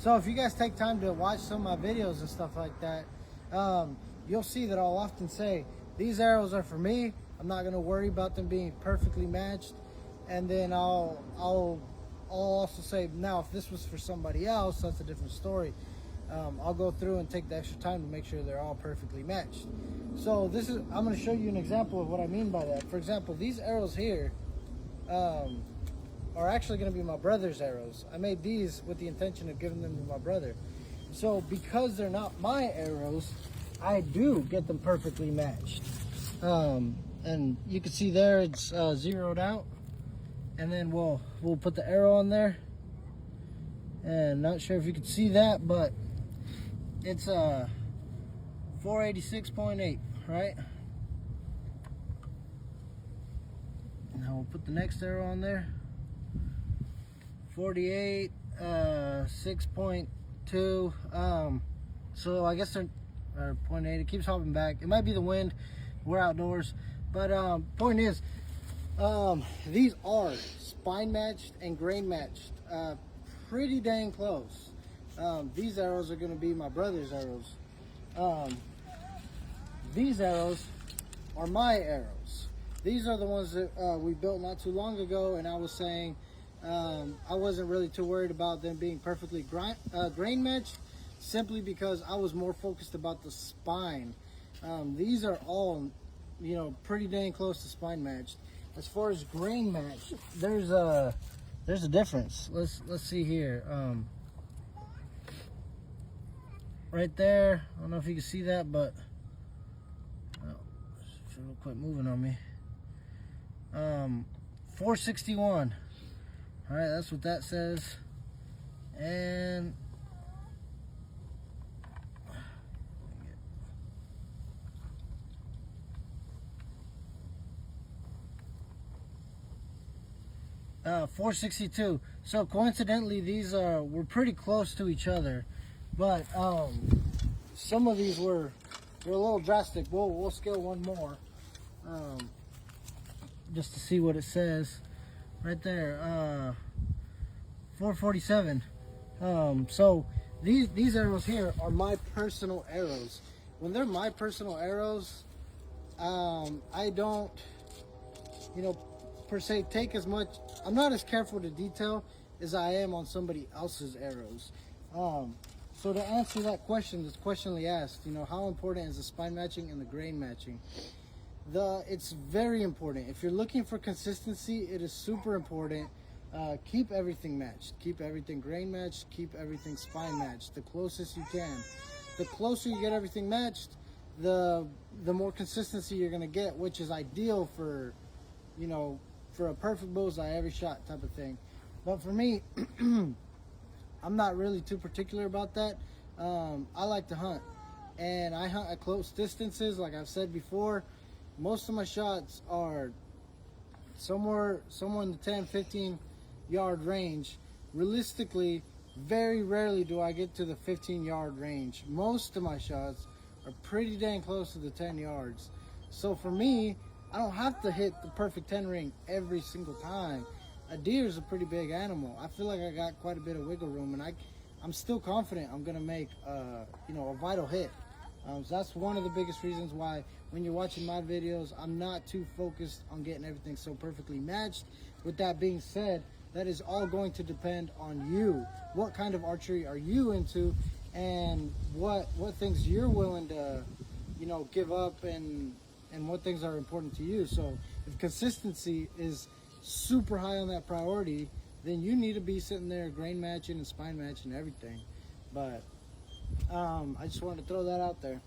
So if you guys take time to watch some of my videos and stuff like that, you'll see that I'll often say, these arrows are for me. I'm not gonna worry about them being perfectly matched. And then I'll also say, now if this was for somebody else, that's a different story. I'll go through and take the extra time to make sure they're all perfectly matched. So I'm gonna show you an example of what I mean by that. For example, these arrows here are actually gonna be my brother's arrows. I made these with the intention of giving them to my brother. So because they're not my arrows, I do get them perfectly matched. And you can see there it's zeroed out. And then we'll put the arrow on there. And not sure if you can see that, but it's 486.8, right? Now we'll put the next arrow on there. 48, 6.2. So I guess they're 0.8. It keeps hopping back. It might be the wind. We're outdoors, but point is, these are spine matched and grain matched, pretty dang close. These arrows are going to be my brother's arrows. These arrows are my arrows. These are the ones that we built not too long ago, and I was saying I wasn't really too worried about them being perfectly grain matched, simply because I was more focused about the spine. These are all, you know, pretty dang close to spine matched. As far as grain match, there's a difference. Let's see here. Right there, I don't know if you can see that, but it'll quit moving on me. 461. All right, that's what that says. And 462. So coincidentally, these were pretty close to each other, but some of these were a little drastic. We'll scale one more just to see what it says right there. 447. So these arrows here are my personal arrows. When they're my personal arrows, I don't, you know, per se take as much. I'm not as careful to detail as I am on somebody else's arrows. So to answer that question that's questionally asked, you know, how important is the spine matching and the grain matching? It's very important. If you're looking for consistency, it is super important. Keep everything matched. Keep everything grain matched. Keep everything spine matched. The closest you can. The closer you get everything matched, the more consistency you're gonna get, which is ideal for, you know, for a perfect bullseye every shot type of thing. But for me, I'm not really too particular about that. I like to hunt, and I hunt at close distances. Like I've said before, most of my shots are somewhere in the 10-15 yard range. Realistically, very rarely do I get to the 15 yard range. Most of my shots are pretty dang close to the 10 yards. So for me, I don't have to hit the perfect 10 ring every single time. A deer is a pretty big animal. I feel like I got quite a bit of wiggle room, and I'm still confident I'm gonna make you know, a vital hit. So that's one of the biggest reasons why when you're watching my videos, I'm not too focused on getting everything so perfectly matched. With that being said, that is all going to depend on you. What kind of archery are you into, and what things you're willing to, you know, give up, and what things are important to you. So if consistency is super high on that priority, then you need to be sitting there grain matching and spine matching everything. But I just wanted to throw that out there.